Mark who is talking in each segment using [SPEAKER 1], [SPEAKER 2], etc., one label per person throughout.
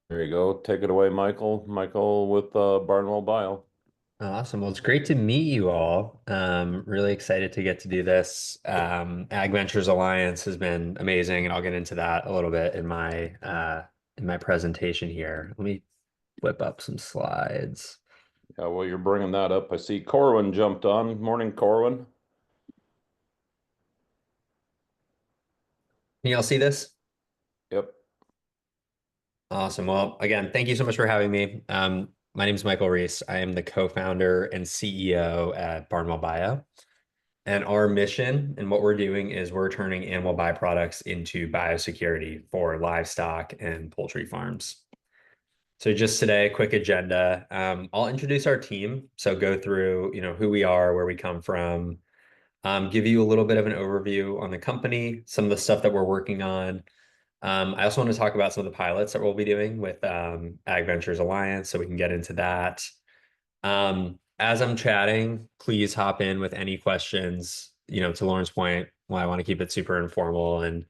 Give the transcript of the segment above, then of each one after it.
[SPEAKER 1] There you go. Take it away, Michael. Michael with Barnwell Bio.
[SPEAKER 2] Awesome. Well, it's great to meet you all. Really excited to get to do this. Ag Ventures Alliance has been amazing, and I'll get into that a little bit in my presentation here. Let me whip up some slides.
[SPEAKER 1] Yeah, well, you're bringing that up. I see Corwin jumped on. Morning, Corwin.
[SPEAKER 2] Can you all see this?
[SPEAKER 1] Yep.
[SPEAKER 2] Awesome. Well, again, thank you so much for having me. My name is Michael Reese. I am the co-founder and CEO at Barnwell Bio. And our mission and what we're doing is we're turning animal byproducts into biosecurity for livestock and poultry farms. So just today, quick agenda. I'll introduce our team. So go through, who we are, where we come from, give you a little bit of an overview on the company, some of the stuff that we're working on. I also want to talk about some of the pilots that we'll be doing with Ag Ventures Alliance, so we can get into that. As I'm chatting, please hop in with any questions. To Lauren's point, well, I want to keep it super informal and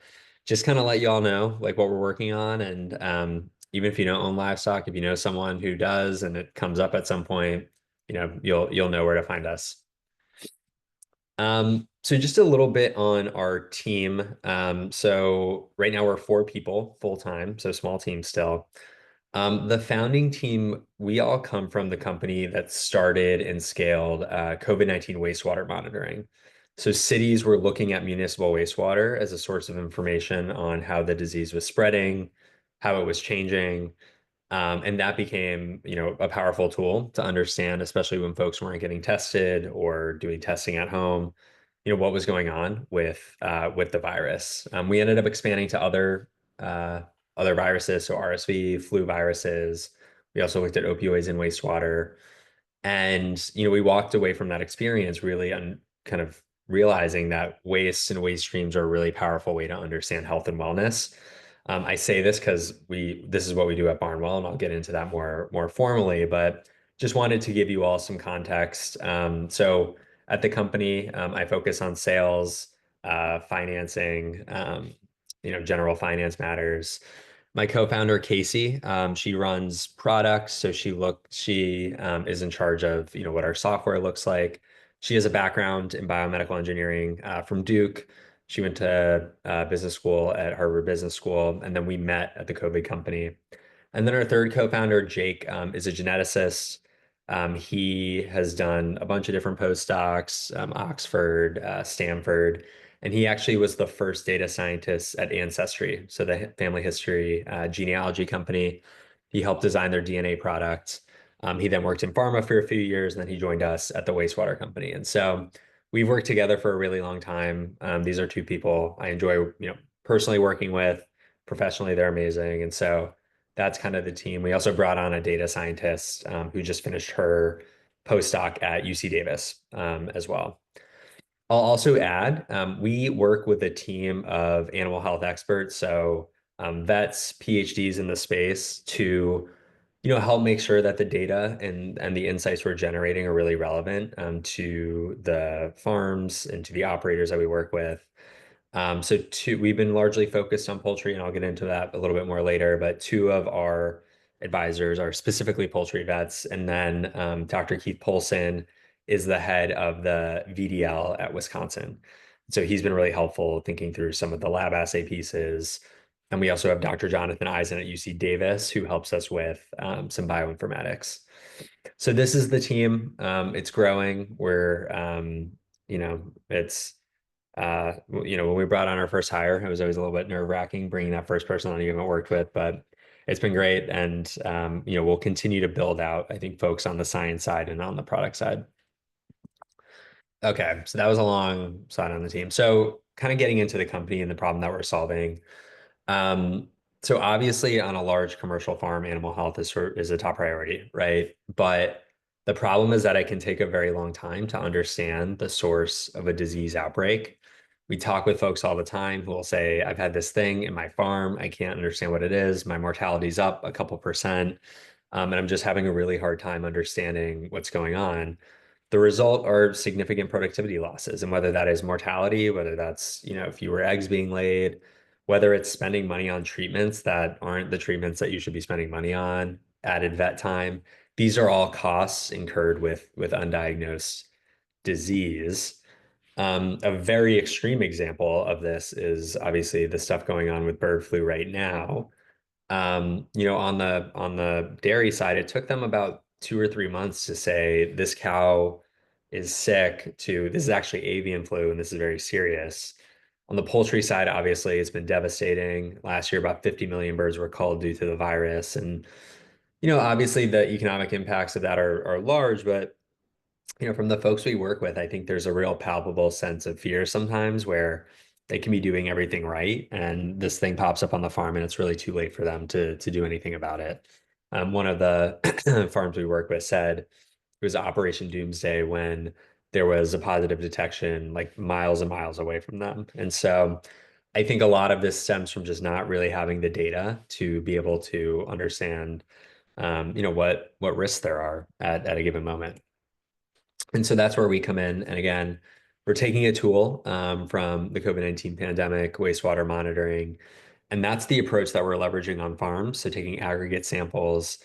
[SPEAKER 2] just kind of let you all know like what we're working on. And even if you don't own livestock, if you know someone who does and it comes up at some point, you'll know where to find us. So just a little bit on our team. So right now we're four people full time, so small team still. The founding team, we all come from the company that started and scaled COVID-19 wastewater monitoring. So cities were looking at municipal wastewater as a source of information on how the disease was spreading, how it was changing. And that became, a powerful tool to understand, especially when folks weren't getting tested or doing testing at home, what was going on with the virus. We ended up expanding to other viruses, so RSV, flu viruses. We also looked at opioids in wastewater. And, we walked away from that experience really on kind of realizing that waste and waste streams are a really powerful way to understand health and wellness. I say this because this is what we do at Barnwell, and I'll get into that more formally, but just wanted to give you all some context. So at the company, I focus on sales, financing, general finance matters. My co-founder Casey, she runs products, so she is in charge of what our software looks like. She has a background in biomedical engineering from Duke. She went to business school at Harvard Business School, and then we met at the COVID company. And then our third co-founder, Jake, is a geneticist. He has done a bunch of different postdocs, Oxford, Stanford, and he actually was the first data scientist at Ancestry, so the family history genealogy company. He helped design their DNA product. He then worked in pharma for a few years, and then he joined us at the wastewater company. And so we've worked together for a really long time. These are two people I enjoy, personally working with. Professionally, they're amazing. And so that's kind of the team. We also brought on a data scientist who just finished her postdoc at UC Davis as well. I'll also add, we work with a team of animal health experts, so vets, PhDs in the space to, help make sure that the data and the insights we're generating are really relevant to the farms and to the operators that we work with. We've been largely focused on poultry, and I'll get into that a little bit more later, but two of our advisors are specifically poultry vets. And then Dr. Keith Polson is the head of the VDL at Wisconsin. So he's been really helpful thinking through some of the lab assay pieces. And we also have Dr. Jonathan Eisen at UC Davis, who helps us with some bioinformatics. So this is the team. It's growing. It's when we brought on our first hire, it was always a little bit nerve-wracking bringing that first person on you haven't worked with, but it's been great. And, we'll continue to build out, I think, folks on the science side and on the product side. Okay, so that was a long slide on the team. So kind of getting into the company and the problem that we're solving. Um, so obviously on a large commercial farm, animal health is a top priority, right? But the problem is that it can take a very long time to understand the source of a disease outbreak. We talk with folks all the time who will say, I've had this thing in my farm. I can't understand what it is. My mortality's up a couple percent. And I'm just having a really hard time understanding what's going on. The result are significant productivity losses, and whether that is mortality, whether that's, fewer eggs being laid, whether it's spending money on treatments that aren't the treatments that you should be spending money on, added vet time. These are all costs incurred with undiagnosed disease. A very extreme example of this is obviously the stuff going on with bird flu right now. On the dairy side, it took them about 2 or 3 months to say this cow is sick to this is actually avian flu and this is very serious. On the poultry side, obviously, it's been devastating. Last year, about 50 million birds were culled due to the virus. And, obviously the economic impacts of that are large, but from the folks we work with, I think there's a real palpable sense of fear sometimes where they can be doing everything right, and this thing pops up on the farm, and it's really too late for them to do anything about it. One of the farms we work with said it was Operation Doomsday when there was a positive detection like miles and miles away from them. And so I think a lot of this stems from just not really having the data to be able to understand, what risks there are at a given moment. And so that's where we come in. And again, we're taking a tool from the COVID-19 pandemic, wastewater monitoring, and that's the approach that we're leveraging on farms. So taking aggregate samples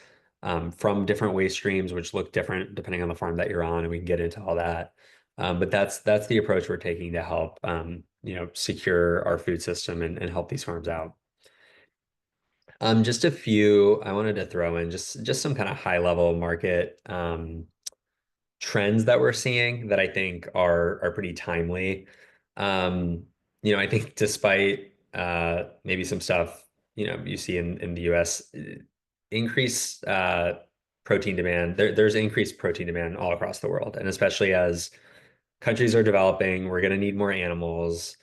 [SPEAKER 2] from different waste streams, which look different depending on the farm that you're on, and we can get into all that. But that's the approach we're taking to help secure our food system and help these farms out. Just a few I wanted to throw in, just some kind of high level market trends that we're seeing that I think are pretty timely. I think despite maybe some stuff you see in the US, increased protein demand. There's increased protein demand all across the world, and especially as countries are developing, we're going to need more animals.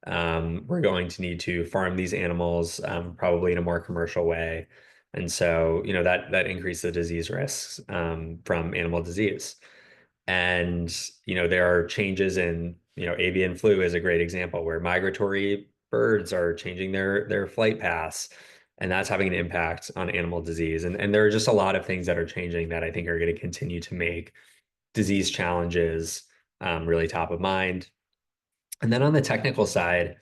[SPEAKER 2] We're going to need to farm these animals probably in a more commercial way. And so, that increases the disease risks from animal disease. And, there are changes in, avian flu is a great example where migratory birds are changing their flight paths, and that's having an impact on animal disease. And there are just a lot of things that are changing that I think are going to continue to make disease challenges really top of mind. And then on the technical side,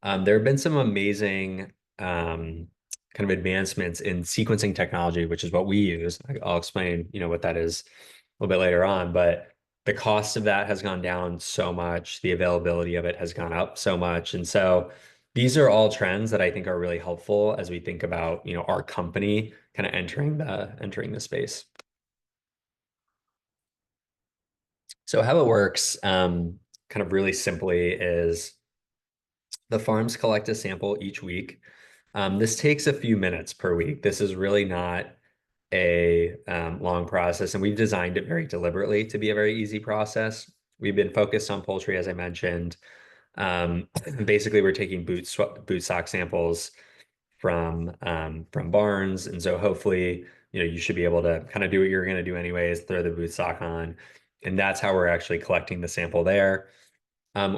[SPEAKER 2] there have been some amazing kind of advancements in sequencing technology, which is what we use. I'll explain, what that is a little bit later on, but the cost of that has gone down so much. The availability of it has gone up so much. And so these are all trends that I think are really helpful as we think about, our company kind of entering the space. So how it works, kind of really simply, is the farms collect a sample each week. This takes a few minutes per week. This is really not a long process, and we've designed it very deliberately to be a very easy process. We've been focused on poultry, as I mentioned. Um, Basically, we're taking boot stock samples from barns, and so hopefully, you should be able to kind of do what you're going to do anyways, throw the boot stock on, and that's how we're actually collecting the sample there.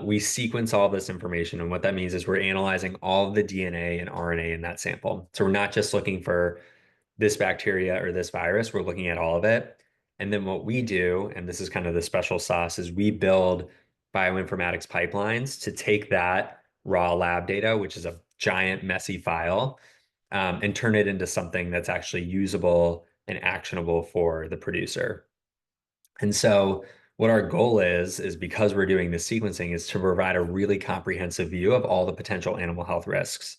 [SPEAKER 2] We sequence all this information, and what that means is we're analyzing all of the DNA and RNA in that sample. So we're not just looking for this bacteria or this virus, we're looking at all of it. And then what we do, and this is kind of the special sauce, is we build bioinformatics pipelines to take that raw lab data, which is a giant, messy file, and turn it into something that's actually usable and actionable for the producer. And so what our goal is because we're doing this sequencing, is to provide a really comprehensive view of all the potential animal health risks.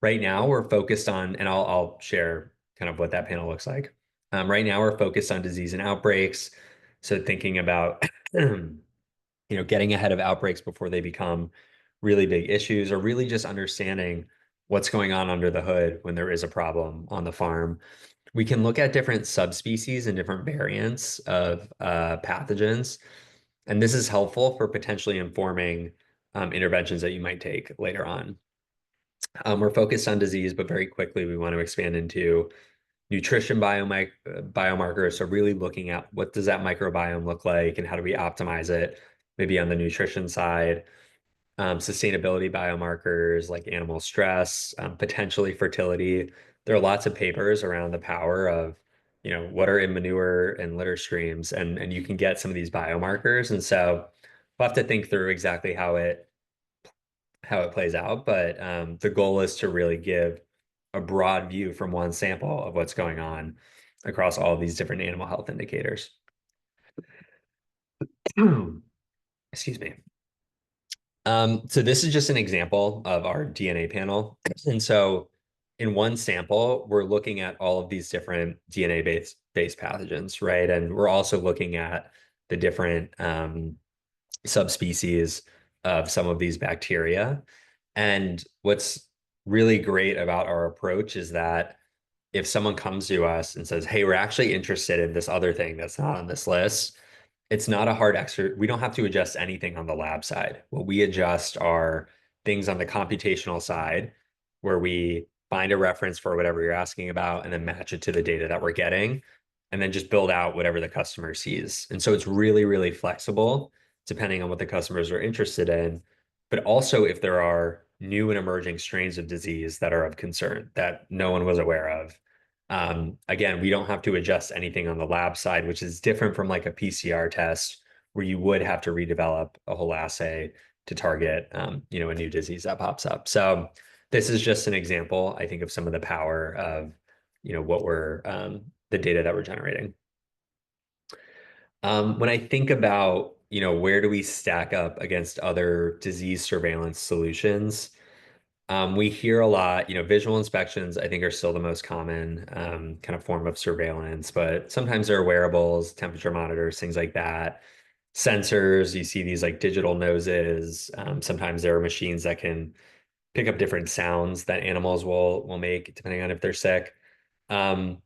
[SPEAKER 2] Right now, we're focused on, and I'll share kind of what that panel looks like. Right now, we're focused on disease and outbreaks. So thinking about, getting ahead of outbreaks before they become really big issues, or really just understanding what's going on under the hood when there is a problem on the farm. We can look at different subspecies and different variants of pathogens, and this is helpful for potentially informing interventions that you might take later on. We're focused on disease, but very quickly we want to expand into nutrition biomarkers. So really looking at what does that microbiome look like and how do we optimize it, maybe on the nutrition side. Sustainability biomarkers like animal stress, potentially fertility. There are lots of papers around the power of, what are in manure and litter streams, and you can get some of these biomarkers. And so we'll have to think through exactly how it how it plays out, but the goal is to really give a broad view from one sample of what's going on across all of these different animal health indicators. Excuse me. So this is just an example of our DNA panel. And so in one sample, we're looking at all of these different DNA-based pathogens, right? And we're also looking at the different subspecies of some of these bacteria. And what's really great about our approach is that if someone comes to us and says, "Hey, we're actually interested in this other thing that's not on this list," it's not a hard exercise. We don't have to adjust anything on the lab side. What we adjust are things on the computational side, where we find a reference for whatever you're asking about and then match it to the data that we're getting, and then just build out whatever the customer sees. And so it's really, really flexible depending on what the customers are interested in. But also, if there are new and emerging strains of disease that are of concern that no one was aware of, again, we don't have to adjust anything on the lab side, which is different from like a PCR test where you would have to redevelop a whole assay to target, a new disease that pops up. So this is just an example, I think, of some of the power of, what the data that we're generating. When I think about, where do we stack up against other disease surveillance solutions? We hear a lot, visual inspections, I think, are still the most common kind of form of surveillance, but sometimes there are wearables, temperature monitors, things like that. Sensors, you see these like digital noses. Sometimes there are machines that can pick up different sounds that animals will make depending on if they're sick. Um,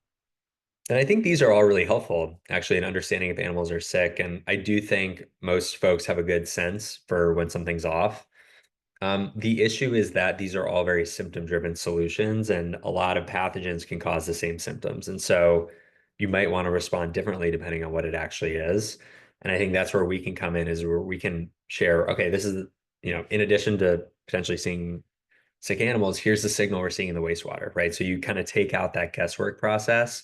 [SPEAKER 2] and I think these are all really helpful, actually, in understanding if animals are sick. And I do think most folks have a good sense for when something's off. The issue is that these are all very symptom-driven solutions, and a lot of pathogens can cause the same symptoms. And so you might want to respond differently depending on what it actually is. And I think that's where we can come in, is where we can share, okay, this is, in addition to potentially seeing sick animals, here's the signal we're seeing in the wastewater, right? So you kind of take out that guesswork process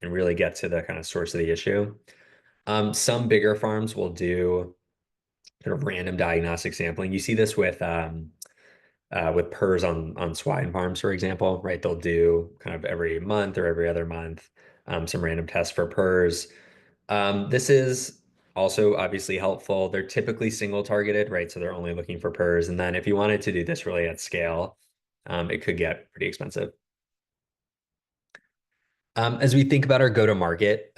[SPEAKER 2] and really get to the kind of source of the issue. Some bigger farms will do sort of random diagnostic sampling. You see this with PRRS on swine farms, for example, right? They'll do kind of every month or every other month some random tests for PRRS. This is also obviously helpful. They're typically single targeted, right? So they're only looking for PRRS. And then if you wanted to do this really at scale, it could get pretty expensive. As we think about our go-to-market,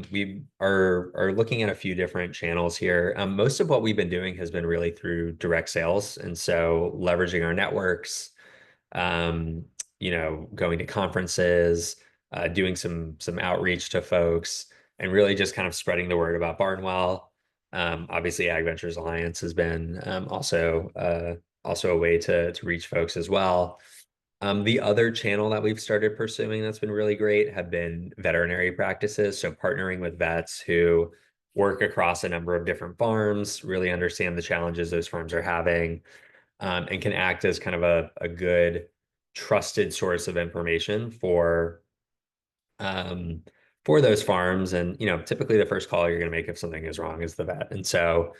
[SPEAKER 2] we are looking at a few different channels here. Most of what we've been doing has been really through direct sales, and so leveraging our networks, um, going to conferences, doing some outreach to folks, and really just kind of spreading the word about Barnwell. Obviously, Ag Ventures Alliance has been also a way to reach folks as well. The other channel that we've started pursuing that's been really great have been veterinary practices. So partnering with vets who work across a number of different farms, really understand the challenges those farms are having, and can act as kind of a good trusted source of information um, for those farms. And, typically the first call you're going to make if something is wrong is the vet. And so,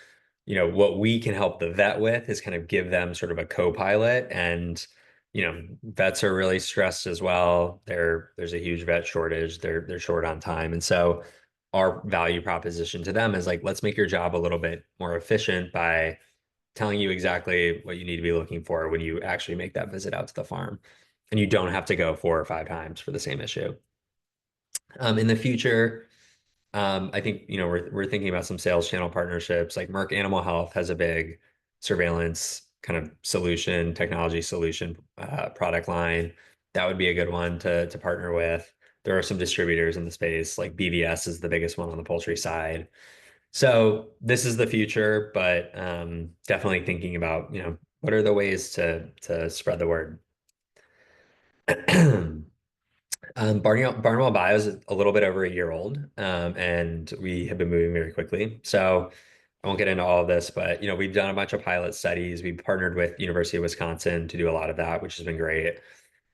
[SPEAKER 2] what we can help the vet with is kind of give them sort of a co-pilot. And, vets are really stressed as well. There's a huge vet shortage. They're short on time. And so our value proposition to them is like, let's make your job a little bit more efficient by telling you exactly what you need to be looking for when you actually make that visit out to the farm. And you don't have to go 4 or 5 times for the same issue. In the future, I think, we're thinking about some sales channel partnerships. Like Merck Animal Health has a big surveillance kind of solution, technology solution product line. That would be a good one to partner with. There are some distributors in the space, like BVS is the biggest one on the poultry side. So this is the future, but definitely thinking about, what are the ways to spread the word. Barnwell Bio is a little bit over a year old, and we have been moving very quickly. So I won't get into all of this, but we've done a bunch of pilot studies. We've partnered with University of Wisconsin to do a lot of that, which has been great.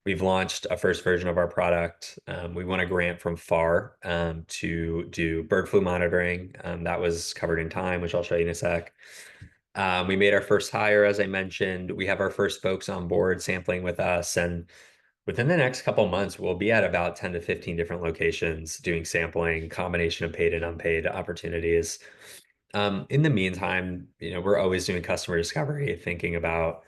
[SPEAKER 2] We've launched a first version of our product. We won a grant from FAR to do bird flu monitoring. That was covered in time, which I'll show you in a sec. We made our first hire, as I mentioned. We have our first folks on board sampling with us, and within the next couple months, we'll be at about 10 to 15 different locations doing sampling, combination of paid and unpaid opportunities. In the meantime, we're always doing customer discovery, thinking about,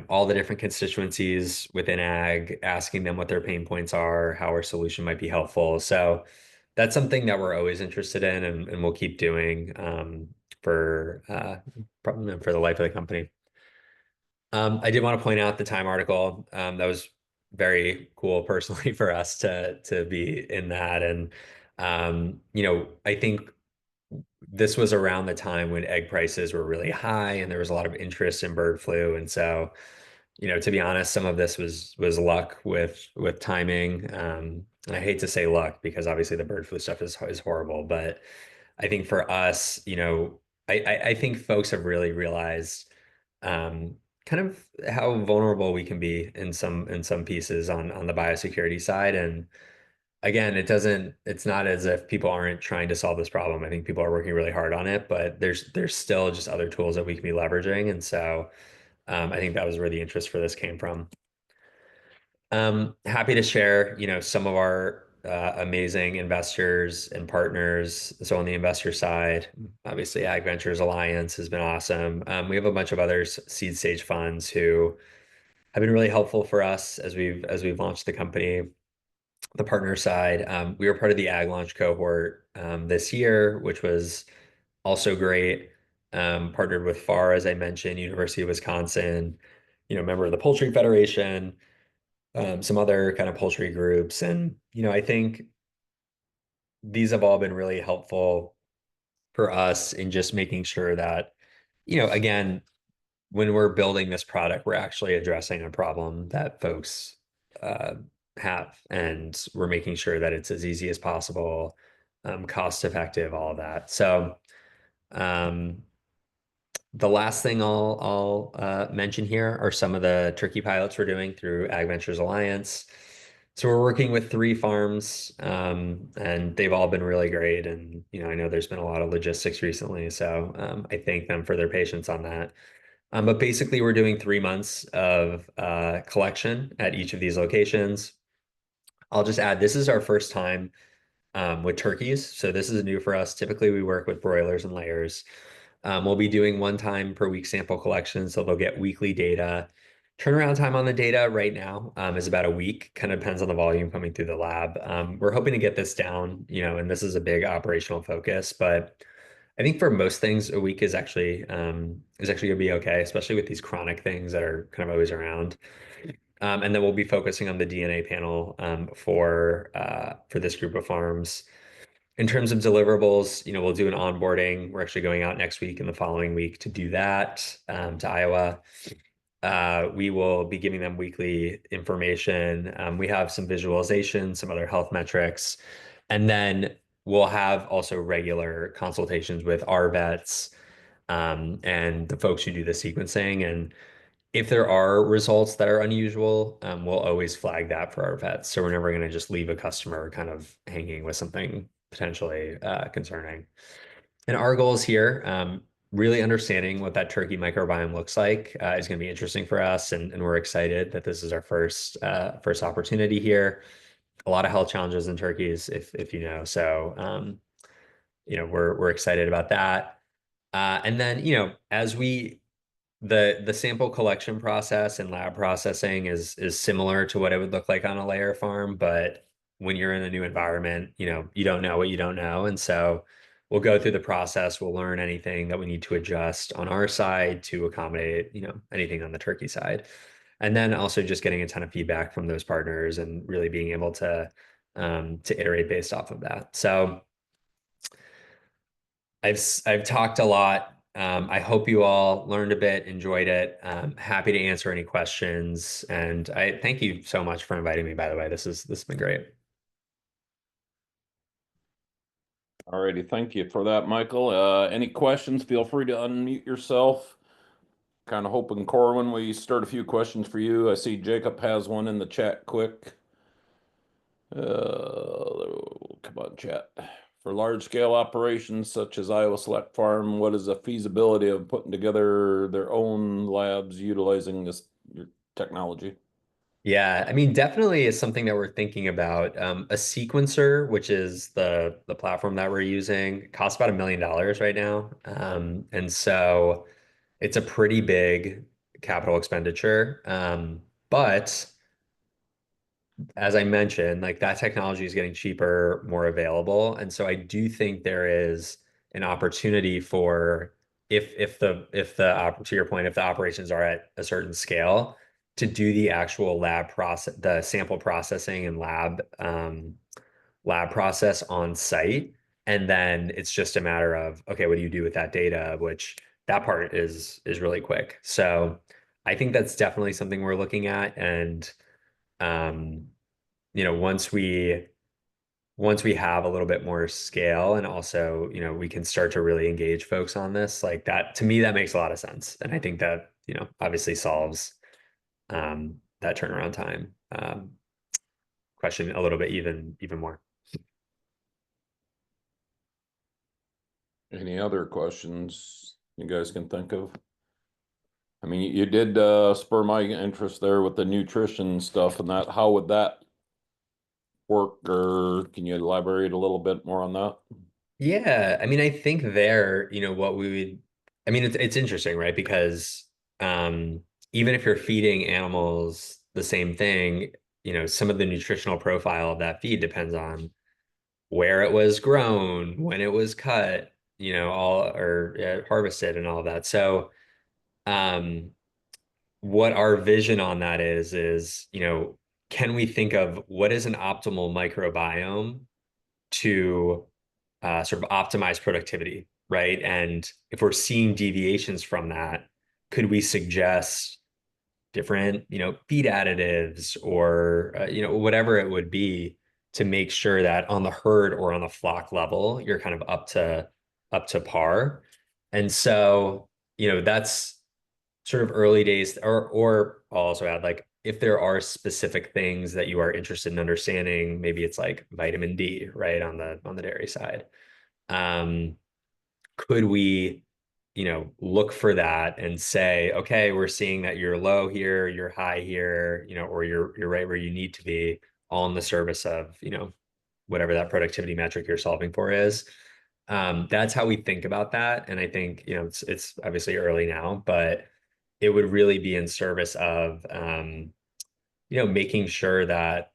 [SPEAKER 2] all the different constituencies within ag, asking them what their pain points are, how our solution might be helpful. So that's something that we're always interested in, and we'll keep doing for probably for the life of the company. I did want to point out the Time article. That was very cool personally for us to be in that. And I think this was around the time when egg prices were really high and there was a lot of interest in bird flu. And so, to be honest, some of this was luck with timing. And I hate to say luck because obviously the bird flu stuff is horrible, but I think for us, I think folks have really realized kind of how vulnerable we can be in some pieces on the biosecurity side. And again, it's not as if people aren't trying to solve this problem. I think people are working really hard on it, but there's still just other tools that we can be leveraging. And so I think that was where the interest for this came from. Happy to share, some of our amazing investors and partners. So on the investor side, obviously Ag Ventures Alliance has been awesome. We have a bunch of other seed stage funds who have been really helpful for us as we've launched the company. The partner side, we were part of the Ag Launch cohort this year, which was also great. Partnered with FAR, as I mentioned, University of Wisconsin, member of the Poultry Federation, some other kind of poultry groups. And, I think these have all been really helpful for us in just making sure that, again, when we're building this product, we're actually addressing a problem that folks uh, have, and we're making sure that it's as easy as possible, cost effective, all of that. So, um, the last thing I'll mention here are some of the turkey pilots we're doing through Ag Ventures Alliance. So we're working with 3 farms, and they've all been really great. And I know there's been a lot of logistics recently, so I thank them for their patience on that. But basically, we're doing 3 months of collection at each of these locations. I'll just add, this is our first time with turkeys. So this is new for us. Typically, we work with broilers and layers. We'll be doing 1 time per week sample collection, so they'll get weekly data. Turnaround time on the data right now is about a week. Kind of depends on the volume coming through the lab. We're hoping to get this down, and this is a big operational focus, but I think for most things, a week is actually gonna be okay, especially with these chronic things that are kind of always around. And then we'll be focusing on the DNA panel for this group of farms. In terms of deliverables, we'll do an onboarding. We're actually going out next week and the following week to do that to Iowa. We will be giving them weekly information. We have some visualization, some other health metrics, and then we'll have also regular consultations with our vets and the folks who do the sequencing. And if there are results that are unusual, we'll always flag that for our vets. So we're never going to just leave a customer kind of hanging with something potentially concerning. And our goals here, really understanding what that turkey microbiome looks like, is going to be interesting for us, and we're excited that this is our first opportunity here. A lot of health challenges in turkeys, if you know. So, we're excited about that. And then, as the sample collection process and lab processing is similar to what it would look like on a layer farm, but when you're in a new environment, you don't know what you don't know. And so we'll go through the process, we'll learn anything that we need to adjust on our side to accommodate, anything on the turkey side. And then also just getting a ton of feedback from those partners and really being able to iterate based off of that. So I've talked a lot. I hope you all learned a bit, enjoyed it. Happy to answer any questions, and I thank you so much for inviting me. By the way, this has been great.
[SPEAKER 1] Alrighty, thank you for that, Michael. Any questions? Feel free to unmute yourself. Kind of hoping, Corwin, we start a few questions for you. I see Jacob has one in the chat quick. Come on, chat. For large scale operations such as Iowa Select Farm, what is the feasibility of putting together their own labs utilizing this your technology?
[SPEAKER 2] Yeah, I mean, definitely is something that we're thinking about. A sequencer, which is the platform that we're using, costs about $1 million right now. And so it's a pretty big capital expenditure. But as I mentioned, like that technology is getting cheaper, more available. And so I do think there is an opportunity for to your point, if the operations are at a certain scale, to do the actual lab process, the sample processing and lab process on site. And then it's just a matter of, okay, what do you do with that data? Which that part is really quick. So I think that's definitely something we're looking at. And um, once we have a little bit more scale and also, we can start to really engage folks on this, like that, to me, that makes a lot of sense. And I think that, obviously solves that turnaround time question a little bit even more.
[SPEAKER 1] Any other questions you guys can think of? I mean, you did spur my interest there with the nutrition stuff and that. How would that work, or can you elaborate a little bit more on that?
[SPEAKER 2] Yeah, I mean, I think there, what we would, I mean, it's interesting, right? Because even if you're feeding animals the same thing, some of the nutritional profile of that feed depends on where it was grown, when it was cut, all or harvested and all of that. So, um, what our vision on that is, can we think of what is an optimal microbiome to sort of optimize productivity, right? And if we're seeing deviations from that, could we suggest different, feed additives or, whatever it would be to make sure that on the herd or on the flock level, you're kind of up to par. And so, that's sort of early days, or I'll also add, like, if there are specific things that you are interested in understanding, maybe it's like vitamin D, right, on the dairy side. Um, could we, look for that and say, okay, we're seeing that you're low here, you're high here, or you're right where you need to be, all in the service of, whatever that productivity metric you're solving for is. That's how we think about that. And I think, it's obviously early now, but it would really be in service of making sure that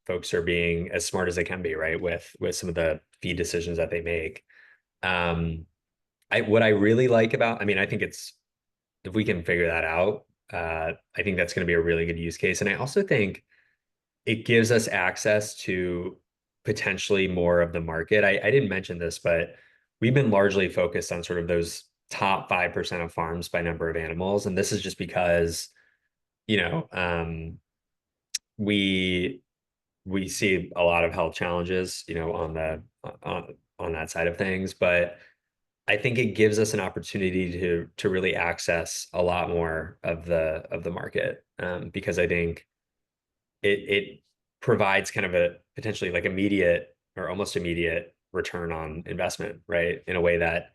[SPEAKER 2] folks are being as smart as they can be, right, with some of the feed decisions that they make. Um, what I really like about, I mean, I think it's, if we can figure that out, I think that's going to be a really good use case. And I also think it gives us access to potentially more of the market. I didn't mention this, but we've been largely focused on sort of those top 5% of farms by number of animals. And this is just because, you know, um, we we see a lot of health challenges, on that side of things. But I think it gives us an opportunity to really access a lot more of the market, because I think it provides kind of a potentially like immediate or almost immediate return on investment, right? In a way that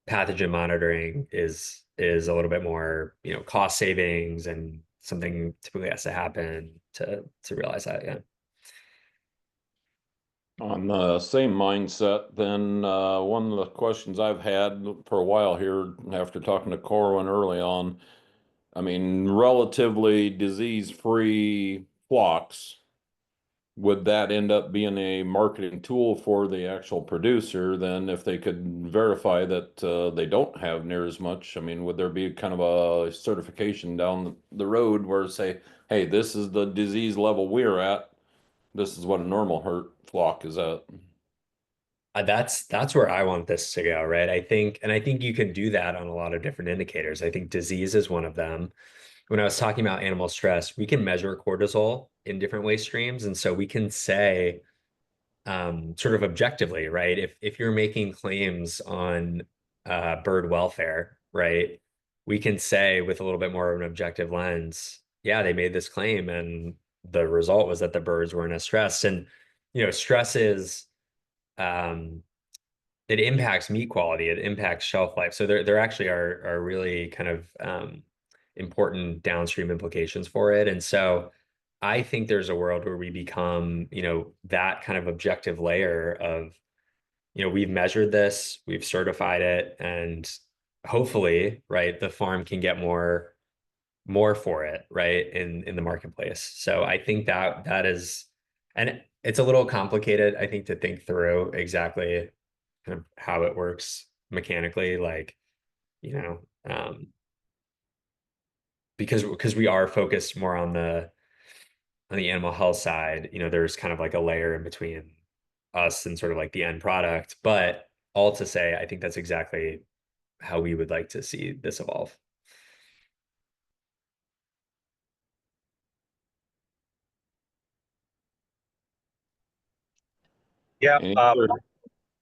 [SPEAKER 2] pathogen monitoring is a little bit more, cost savings, and something typically has to happen to realize that. Yeah.
[SPEAKER 1] On the same mindset, then one of the questions I've had for a while here after talking to Corwin early on, I mean, relatively disease-free flocks, would that end up being a marketing tool for the actual producer then if they could verify that they don't have near as much? I mean, would there be kind of a certification down the road where say, hey, this is the disease level we're at, this is what a normal herd flock is at?
[SPEAKER 2] That's where I want this to go, right? And I think you can do that on a lot of different indicators. I think disease is one of them. When I was talking about animal stress, we can measure cortisol in different waste streams, and so we can say, sort of objectively, right? If you're making claims on bird welfare, right, we can say with a little bit more of an objective lens, yeah, they made this claim, and the result was that the birds weren't as stressed. And stress is it impacts meat quality, it impacts shelf life. So there actually are really kind of important downstream implications for it. And so I think there's a world where we become, that kind of objective layer of, we've measured this, we've certified it, and hopefully, right, the farm can get more for it, right, in the marketplace. So I think that is, and it's a little complicated, I think, to think through exactly kind of how it works mechanically, like, you know, because we are focused more on the animal health side, there's kind of like a layer in between us and sort of like the end product. But all to say, I think that's exactly how we would like to see this evolve.
[SPEAKER 3] Yeah,
[SPEAKER 1] Any other,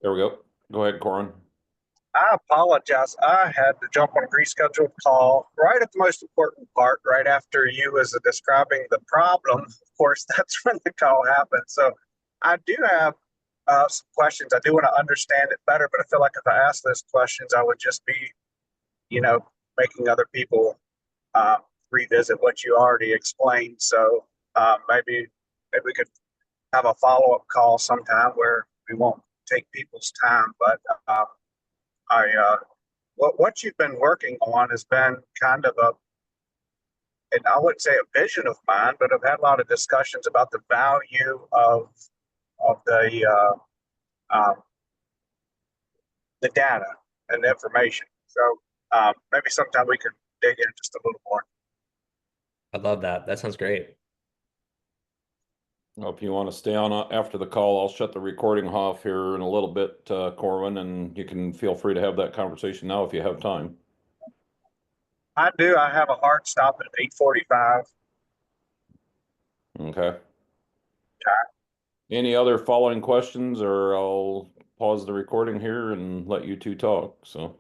[SPEAKER 1] there we go. Go ahead, Corin.
[SPEAKER 3] I apologize. I had to jump on a rescheduled call right at the most important part, right after you was describing the problem. Of course, that's when the call happened. So I do have some questions. I do want to understand it better, but I feel like if I ask those questions, I would just be, you know, making other people uh, revisit what you already explained. So maybe we could have a follow up call sometime where we won't take people's time, but. I what you've been working on has been kind of and I wouldn't say a vision of mine, but I've had a lot of discussions about the value of um, the data and the information. So maybe sometime we could dig in just a little more.
[SPEAKER 2] I love that. That sounds great.
[SPEAKER 1] Well, if you want to stay on after the call, I'll shut the recording off here in a little bit, Corwin, and you can feel free to have that conversation now if you have time.
[SPEAKER 3] I do. I have a hard stop at 8:45.
[SPEAKER 1] Okay. Any other following questions, or I'll pause the recording here and let you two talk. So.